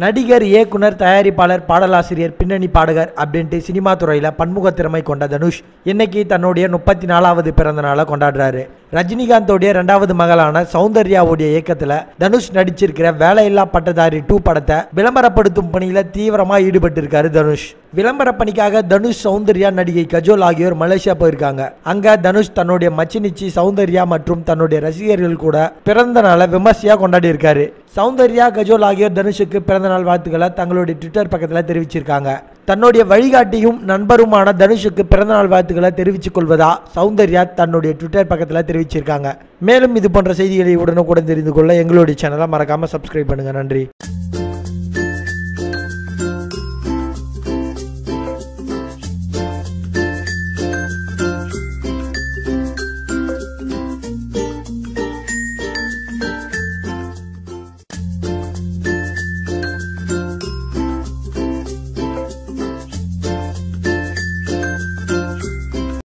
நடிகர், இயக்குனர், தயாரிப்பாளர், பாடலாசிரியர், பின்னணி பாடகர் அப்படின்ட்டு சினிமா துறையில் பன்முக திறமை கொண்ட தனுஷ் இன்னைக்கு தன்னுடைய 34வது பிறந்த நாளை கொண்டாடுறாரு. ரஜினிகாந்தோடைய 2வது மகளான சௌந்தர்யாவுடைய இயக்கத்தில் தனுஷ் நடிச்சிருக்கிற வேலையில்லா பட்டதாரி 2 படத்தை விளம்பரப்படுத்தும் பணியில் தீவிரமாக ஈடுபட்டு இருக்காரு தனுஷ். விளம்பர பணிக்காக தனுஷ், சௌந்தர்யா, நடிகை கஜோல் ஆகியோர் மலேசியா போயிருக்காங்க. அங்க தனுஷ் தன்னுடைய மச்சினிச்சி சௌந்தர்யா மற்றும் தன்னுடைய ரசிகர்கள் கூட பிறந்த நாளை விமர்சையா கொண்டாடி இருக்காரு. சௌந்தர்யா, கஜோல் ஆகியோர் தனுஷுக்கு பிறந்தநாள் வாழ்த்துக்களை தங்களுடைய ட்விட்டர் பக்கத்தில் தெரிவிச்சிருக்காங்க. தன்னுடைய வழிகாட்டியும் நண்பருமான தனுஷுக்கு பிறந்தநாள் வாழ்த்துக்களை தெரிவித்துக் கொள்வதா சௌந்தர்யா தன்னுடைய ட்விட்டர் பக்கத்தில் தெரிவிச்சிருக்காங்க. மேலும் இது போன்ற செய்திகளை உடனுக்குடன் தெரிந்து கொள்ள எங்களுடைய சேனலை மறக்காம சப்ஸ்கிரைப் பண்ணுங்க. நன்றி.